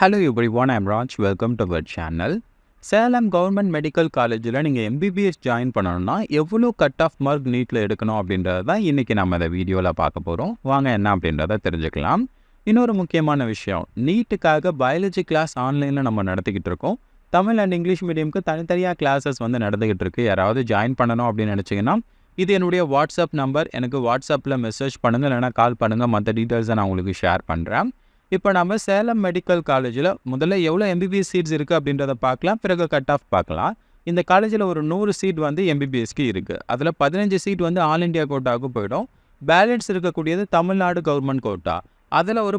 Hello everyone, I'm Raj. Welcome to our channel. Salem government medical காலேஜில் நீங்கள் MBBS join பண்ணணும்னா எவ்வளோ கட் ஆஃப் மார்க் நீட்டில் எடுக்கணும் அப்படின்றத தான் இன்றைக்கி நம்ம இந்த வீடியோவில் பார்க்க போகிறோம். வாங்க என்ன அப்படின்றத தெரிஞ்சுக்கலாம். இன்னொரு முக்கியமான விஷயம், நீட்டுக்காக பயாலஜி கிளாஸ் ஆன்லைனில் நம்ம நடத்திக்கிட்டு இருக்கோம். தமிழ் அண்ட் இங்கிலீஷ் மீடியமுக்கு தனித்தனியாக கிளாஸஸ் நடந்துக்கிட்டு இருக்கு. யாராவது ஜாயின் பண்ணணும் அப்படின்னு நினச்சிங்கன்னா இது என்னுடைய வாட்ஸ்அப் நம்பர். எனக்கு வாட்ஸ்அப்பில் மெசேஜ் பண்ணுங்கள், இல்லைனா கால் பண்ணுங்கள். மற்ற டீட்டெயில்ஸை நான் உங்களுக்கு ஷேர் பண்ணுறேன். இப்போ நம்ம சேலம் மெடிக்கல் காலேஜில் முதல்ல எவ்வளோ எம்பிபிஎஸ் சீட்ஸ் இருக்குது அப்படின்றத பார்க்கலாம். பிறகு கட் ஆஃப் பார்க்கலாம். இந்த காலேஜில் ஒரு 100 சீட் எம்பிபிஎஸ்க்கு இருக்குது. அதில் 15 சீட் ஆல் இண்டியா கோட்டாவுக்கு போயிடும். பேலன்ஸ் இருக்கக்கூடியது தமிழ்நாடு கவர்மெண்ட் கோட்டா. அதில் ஒரு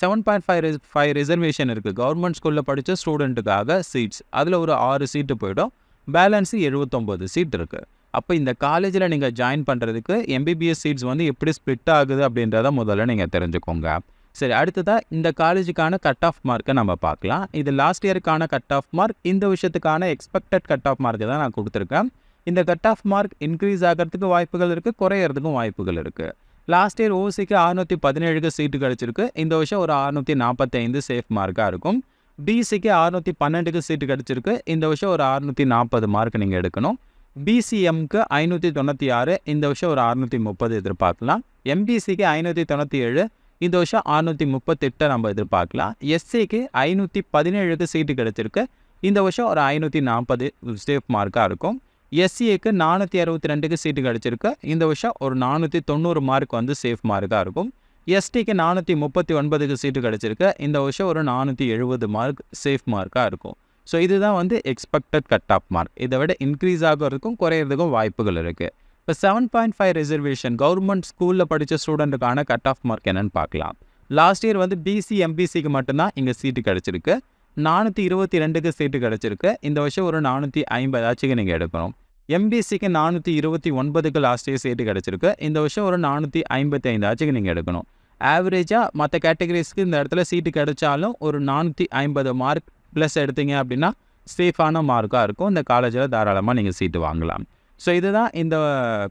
7.5 ரிசர்வேஷன் இருக்குது. கவர்மெண்ட் ஸ்கூலில் படித்த ஸ்டூடெண்ட்டுக்காக சீட்ஸ். அதில் ஒரு 6 சீட்டு போயிடும். பேலன்ஸு 79 சீட் இருக்குது. அப்போ இந்த காலேஜில் நீங்கள் ஜாயின் பண்ணுறதுக்கு எம்பிபிஎஸ் சீட்ஸ் எப்படி ஸ்ப்ளிட் ஆகுது அப்படின்றத முதல்ல நீங்கள் தெரிஞ்சுக்கோங்க. சரி, அடுத்ததாக இந்த காலேஜுக்கான கட் ஆஃப் மார்க்கை நம்ம பார்க்கலாம். இது லாஸ்ட் இயருக்கான கட் ஆஃப் மார்க். இந்த விஷயத்துக்கான எக்ஸ்பெக்டட் கட் ஆஃப் மார்க்கு தான் நான் கொடுத்துருக்கேன். இந்த கட் ஆஃப் மார்க் இன்க்ரீஸ் ஆகிறதுக்கு வாய்ப்புகள் இருக்குது, குறையிறதுக்கும் வாய்ப்புகள் இருக்குது. லாஸ்ட் இயர் ஓசிக்கு 617க்கு சீட்டு கிடச்சிருக்கு. இந்த வருஷம் ஒரு 645 சேஃப் மார்க்காக இருக்கும். பிசிக்கு 612க்கு சீட்டு கிடச்சிருக்கு. இந்த வருஷம் ஒரு 640 மார்க் நீங்கள் எடுக்கணும். பிசிஎம்க்கு 596, இந்த வருஷம் ஒரு 630 எதிர்பார்க்கலாம். எம்பிசிக்கு 597, இந்த வருஷம் 638 நம்ம எதிர்பார்க்கலாம். எஸ்சிக்கு 517க்கு சீட்டு கிடச்சிருக்கு. இந்த வருஷம் ஒரு 540 சேஃப் மார்க்காக இருக்கும். எஸ்சிக்கு 462க்கு சீட்டு கிடச்சிருக்கு. இந்த வருஷம் ஒரு 490 மார்க் சேஃப் மார்க்காக இருக்கும். எஸ்டிக்கு 439க்கு சீட்டு கிடச்சிருக்கு. இந்த வருஷம் ஒரு 470 மார்க் சேஃப் மார்க்காக இருக்கும். ஸோ இதுதான் எக்ஸ்பெக்டட் கட் ஆஃப் மார்க். இதை விட இன்க்ரீஸ் ஆகிறதுக்கும் குறையிறதுக்கும் வாய்ப்புகள் இருக்குது. இப்போ 7.5 ரிசர்வேஷன் கவர்மெண்ட் ஸ்கூலில் படித்த ஸ்டூடெண்ட்டுக்கான கட் ஆஃப் மார்க் என்னென்னு பார்க்கலாம். லாஸ்ட் இயர் பிசி எம்பிசிக்கு மட்டும்தான் இங்கே சீட்டு கிடச்சிருக்கு. 422க்கு சீட்டு கிடச்சிருக்கு. இந்த வருஷம் ஒரு 450 நீங்கள் எடுக்கணும். எம்பிசிக்கு 429க்கு லாஸ்ட் இயர் சீட்டு கிடச்சிருக்கு. இந்த வருஷம் ஒரு 455 நீங்கள் எடுக்கணும். ஆவரேஜாக மற்ற கேட்டகரிஸ்க்கு இந்த இடத்துல சீட்டு கிடைச்சாலும் ஒரு 450 மார்க் ப்ளஸ் எடுத்தீங்க அப்படின்னா சேஃபான மார்க்காக இருக்கும். இந்த காலேஜில் தாராளமாக நீங்கள் சீட்டு வாங்கலாம். ஸோ இதுதான் இந்த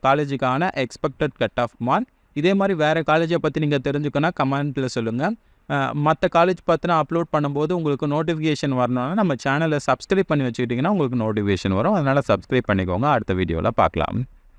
காலேஜுக்கான எக்ஸ்பெக்டட் கட் ஆஃப் மார்க். இதே மாதிரி வேறு காலேஜை பற்றி நீங்கள் தெரிஞ்சுக்கணும், கமெண்ட்டில் சொல்லுங்கள். மற்ற காலேஜ் பற்றினா அப்லோட் பண்ணும்போது உங்களுக்கு நோட்டிஃபிகேஷன் வரணும்னா நம்ம சேனலை சப்ஸ்கிரைப் பண்ணி வச்சுக்கிட்டிங்கன்னா உங்களுக்கு நோட்டிஃபிகேஷன் வரும். அதனால் சப்ஸ்கிரைப் பண்ணிக்கோங்க. அடுத்த வீடியோவில் பார்க்கலாம்.